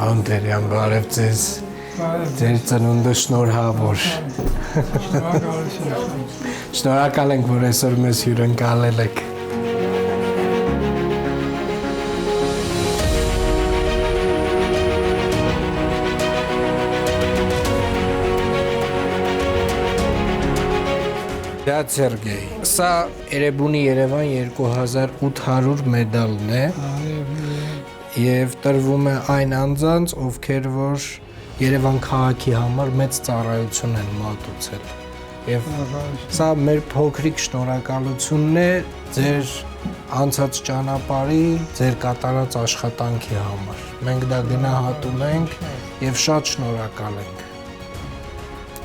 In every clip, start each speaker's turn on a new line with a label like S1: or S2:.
S1: Անդերյան, բարև ձեզ, ձեր ծնունդը շնորհավոր։ Շնորհակալ ենք, որ այսօր մեզ հյուրընկալել եք։ Դա Սերգեյ, սա Էրեբունի Երևան 2800 մեդալն է և տրվում է այն անձանց, ովքեր որ Երևան քաղաքի համար մեծ ծառայություն են մատուցել։ Եվ սա մեր փոքրիկ շնորհակալությունն է ձեր անցած ճանապարհի, ձեր կատարած աշխատանքի համար։ Մենք դա գնահատում ենք և շատ շնորհակալ ենք։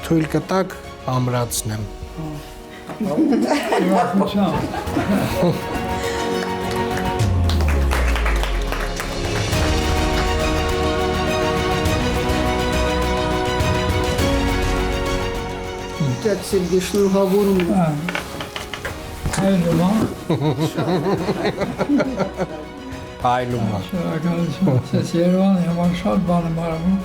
S1: Թույլ կտաք ամրացնեմ։
S2: Դեռ Սերգեյ շնորհավորում եմ։
S3: Հայլումա։
S1: Հայլումա։
S3: Շնորհակալություն։ Ես Երևանի համար շատ բան եմ արվում,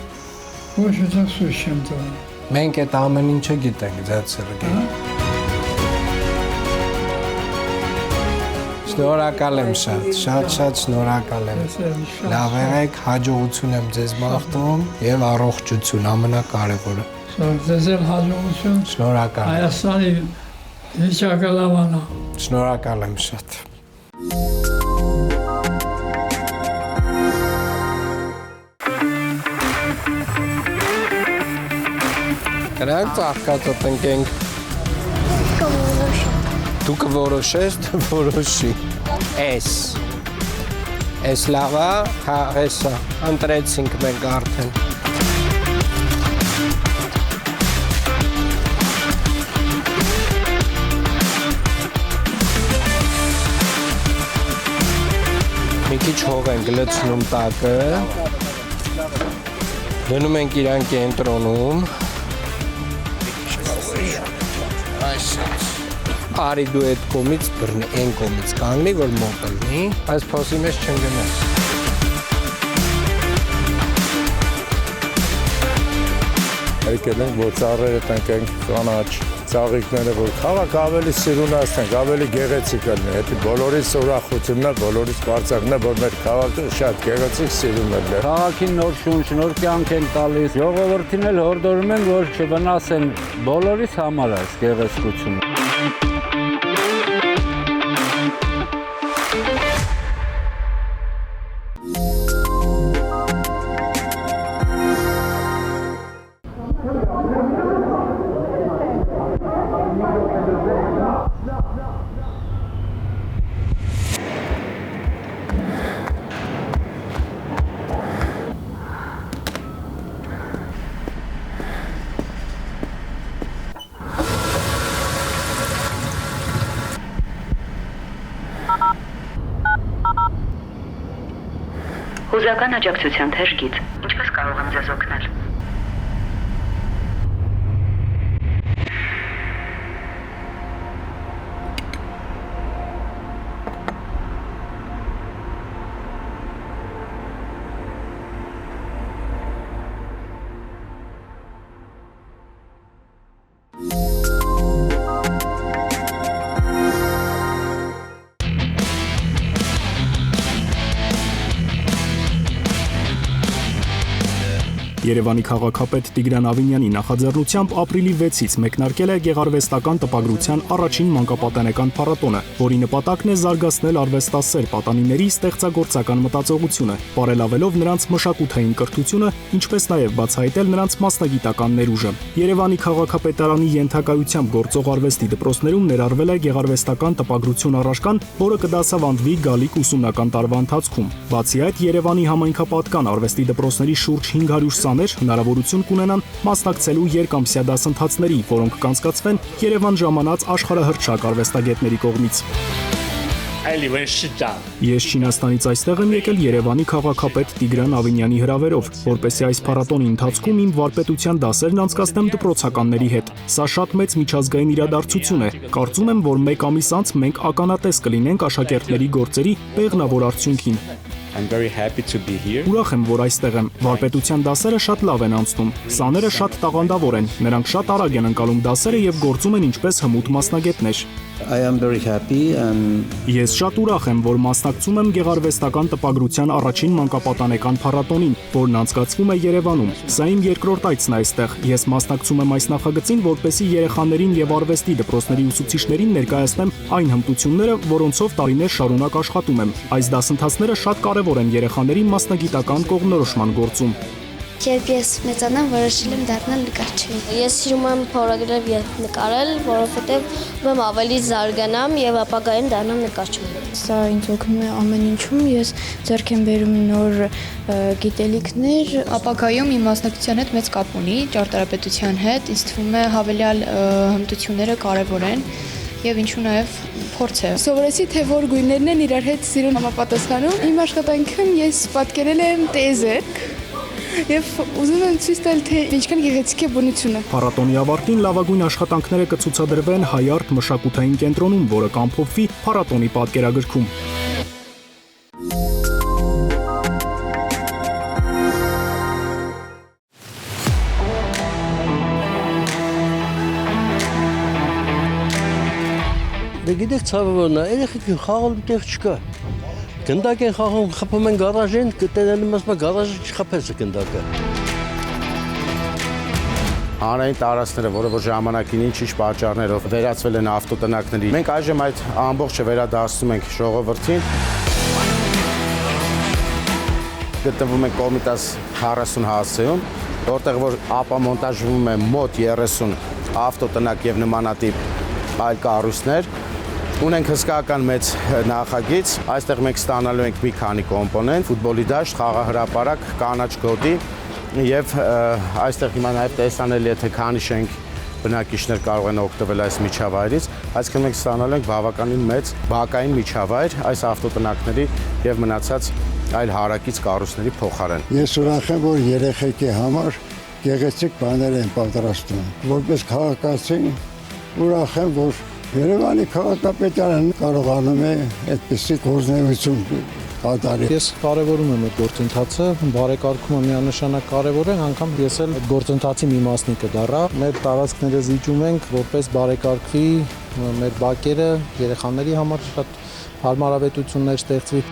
S3: ոչ ոք սուս չեմ տվել։
S1: Մենք այդ ամեն ինչը գիտենք, ձեր Սերգեյ։ Շնորհակալ եմ շատ շնորհակալ եմ։ Լավ եղեք, հաջողություն եմ ձեզ մաղթում և առողջություն, ամենակարևորը։
S3: Ձեզ էլ հաջողություն։
S1: Շնորհակալ եմ։
S3: Հայաստանի վիճակը լավանա։
S1: Շնորհակալ եմ շատ։ Գնանք ծաղկածը տնկենք։ Դու կորոշես, որոշի։ Էս լավա, հա, էսա, ընտրեցինք մենք արդեն։ Մի քիչ հող ենք լցնում տակը, դնում ենք իրան կենտրոնում, արի դու այդ կոմից բրնի, են կոմից կանգնի, որ մոտ լնի, այս փոսի մեջ չընգնես։
S4: Եկել ենք, որ ծառերը տնկենք կանաչ, ծաղիկները, որ քաղաք ավելի սիրունացնենք, ավելի գեղեցիկ լինի, հետի բոլորիս ուրախությունն է, բոլորիս բարձակն է, որ մեր քաղաքը շատ գեղեցիկ սիրուն է։
S5: Քաղաքին նոր շունչ, նոր կյանք են տալիս, ժողովրդին էլ հորդորում են, որ չվնասեն բոլորիս համար այս գեղեցկությունը։
S6: Հուզական աջակցության թեժ գիծ։ Ինչպես կարող եմ ձեզ օգնել։
S7: Երևանի քաղաքապետ Տիգրան Ավինյանի նախաձեռնությամբ ապրիլի 6-ից մեկնարկել է գեղարվեստական տպագրության առաջին մանկապատանեկան փառատոնը, որի նպատակն է զարգացնել արվեստասեր պատանիների ստեղծագործական մտածողությունը, բարելավելով նրանց մշակութային կրթությունը, ինչպես նաև բացահայտել նրանց մասնագիտական ներուժը։ Երևանի քաղաքապետարանի ենթակայությամբ գործող արվեստի դպրոցներում ներառվել է գեղարվեստական տպագրություն առարկան, որը կդասավանդվի գալիք ուսումնական տարվա ընթացքում։ Բացի այդ, Երևանի համայնքապատկան արվեստի դպրոցների շուրջ 500 սաներ հնարավորություն կունենան մասնակցելու երկամսյա դասընթացների, որոնք կանցկացվեն Երևան ժամանած աշխարհահռչակ արվեստագետների կողմից։ Ես Չինաստանից այստեղ եմ եկել Երևանի քաղաքապետ Տիգրան Ավինյանի հրավերով, որպեսզի այս փառատոնի ընթացքում իմ վարպետության դասերն անցկացնեմ դպրոցականների հետ։ Սա շատ մեծ միջազգային իրադարձություն է։ Կարծում եմ, որ 1 ամիս անց մենք ականատես կլինենք աշակերտների գործերի պեղնավոր արդյունքին։
S8: I'm very happy to be here.
S7: Ուրախ եմ, որ այստեղ եմ։ Վարպետության դասերը շատ լավ են անցնում։ Սաները շատ տաղանդավոր են։ Նրանք շատ արագ են ընկալում դասերը եւ գործում են ինչպես հմուտ մասնագետներ։
S8: I am very happy and
S7: Ես շատ ուրախ եմ, որ մասնակցում եմ գեղարվեստական տպագրության առաջին մանկապատանեկան փառատոնին, որն անցկացվում է Երևանում։ Սա իմ երկրորդ այցն է այստեղ։ Ես մասնակցում եմ այս նախագծին, որպեսզի երեխաներին եւ արվեստի դպրոցների ուսուցիչներին ներկայացնեմ այն հմտությունները, որոնցով տարիներ շարունակ աշխատում եմ։ Այս դասընթացները շատ կարևոր են երեխաների մասնագիտական կողմնորոշման գործում։
S9: Երբ ես մեծանամ, որոշել եմ դառնալ նկարչի։ Ես սիրում եմ փորագրել եւ նկարել, որովհետեւ ում ավելի զարգանամ եւ ապագայում դառնամ նկարիչ։ Սա ինձ օգնում է ամեն ինչում, ես ձեռք եմ բերում նոր գիտելիքներ,
S10: ապագայում իմ մասնակցության հետ մեծ կապ ունի, ճարտարապետության հետ, ինձ թվում է հավելյալ հմտությունները կարեւոր են եւ ինչու նաեւ փորձ է։
S11: Սովորեցի, թե որ գույներն են իրար հետ սիրուն համապատասխանում։ Իմ աշխատանքում ես պատկերել եմ տեզեր Եվ ուզում եմ ցույց տալ, թե ինչքան գեղեցիկ է բնությունը։
S7: Փառատոնի ավարտին լավագույն աշխատանքները կցուցադրվեն Հայարտ մշակութային կենտրոնում, որը կամփոփվի փառատոնի պատկերագրքում։
S12: Դե գիտեք ցավը որն է, երեխեքին խաղալ տեղ չկա։ Գնդակ են խաղում, խփում են գարաժին, կտենելում ասում գարաժը չխփես գնդակը։
S13: Հանրային տարածքները, որը որ ժամանակին ինչ պատճառներով վերածվել են ավտոտնակների։ Մենք այժմ այդ ամբողջը վերադարձնում ենք ժողովրդին։ Գտնվում ենք Կոմիտաս 40 հասցեում, որտեղ որ ապամոնտաժվում է մոտ 30 ավտոտնակ եւ նմանատիպ այլ կառույցներ։ Ունենք հսկայական մեծ նախագիծ, այստեղ մենք ստանալու ենք մի քանի կոմպոնենտ, ֆուտբոլի դաշտ, խաղահրապարակ, կանաչ գոտի եւ այստեղ հիմա նաեւ տեսանելի է թե քանի շենք բնակիչներ կարող են օգտվել այս միջավայրից, այսինքն մենք ստանալու ենք բավականին մեծ բակային միջավայր այս ավտոտնակների եւ մնացած այլ հարակից կառույցների փոխարեն։
S14: Ես ուրախ եմ, որ երեխեքի համար գեղեցիկ բաներ են պատրաստում, որպես քաղաքացի ուրախ եմ, որ Երևանի քաղաքապետարանը կարողանում է այդպիսի գործունեություն կատարել։
S15: Ես կարևորում եմ այդ գործընթացը, բարեկարգումը միանշանակ կարևոր է, անգամ ես էլ այդ գործընթացի մի մասնիկը դառա։ Մեր տարածքները զիջում ենք, որպես բարեկարգվի մեր բակերը, երեխաների համար շատ հարմարավետություններ ստեղծվի։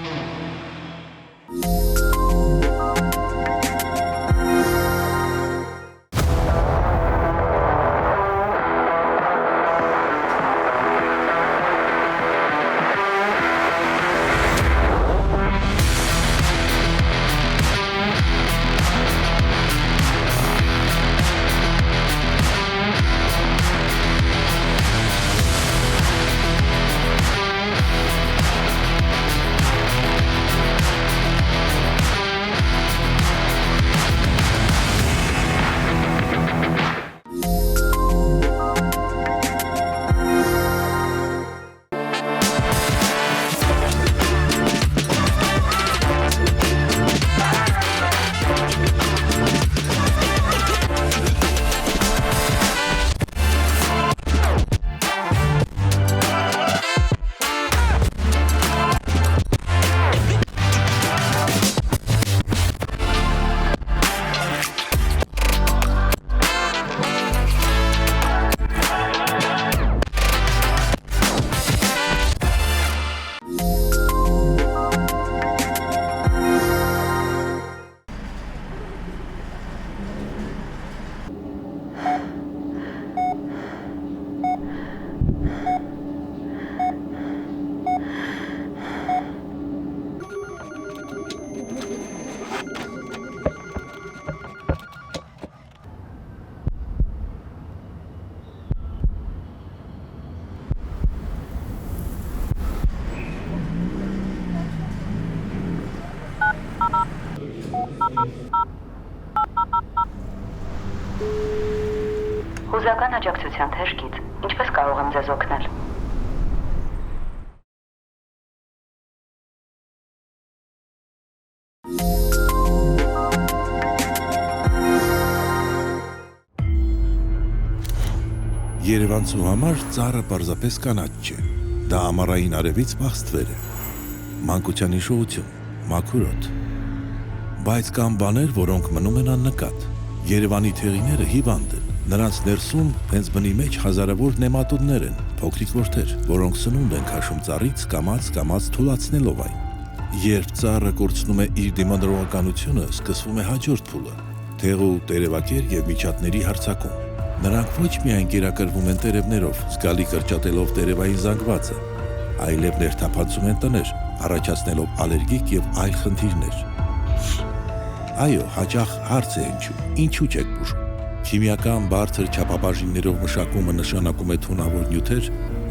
S6: Հուզական աջակցության թեժգիծ, ինչպես կարող եմ ձեզ օգնել։
S16: Երևանցու համար ծառը պարզապես կանաչ չէ։ Դա ամառային արևից բախստվեր է։ Մանկության հիշողություն, մաքուր օդ։ Բայց կան բաներ, որոնք մնում են աննկատ։ Երևանի թեղիները հիվանդ են։ Նրանց ներսում հենց բնի մեջ հազարավոր նեմատոդներ են, փոքրիկ որդեր, որոնք սնունդ են քաշում ծառից կամաց թուլացնելով այն։ Երբ ծառը կորցնում է իր դիմադրողականությունը, սկսվում է հաջորդ փուլը՝ թեղու, տերևակեր եւ միջատների հարձակում։ Նրանք ոչ միայն կերակրվում են տերևներով, զգալի կրճատելով տերևային զանգվածը, այլև ներթափանցում են տներ, առաջացնելով ալերգիկ եւ այլ խնդիրներ։ Այո, հաճախ հարց է հնչում. ինչու չեք բուժում։ Քիմիական բարձր չափաբաժիններով մշակումը նշանակում է թունավոր նյութեր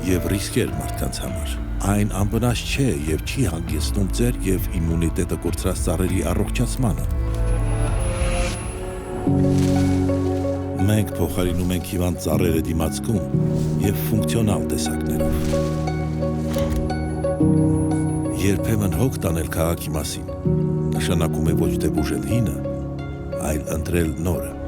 S16: եւ ռիսկեր մարդկանց համար։ Այն անվնաս չէ եւ չի հանգեցնում ձեր եւ իմունիտետը կորցրած ծառերի առողջացմանը։ Մենք փոխարինում ենք հիվանդ ծառերը դիմացկուն եւ ֆունկցիոնալ տեսակներով։ Երբեմն հոգ տանել քաղաքի մասին նշանակում է ոչ թե բուժել հինը, այլ ընտրել նորը։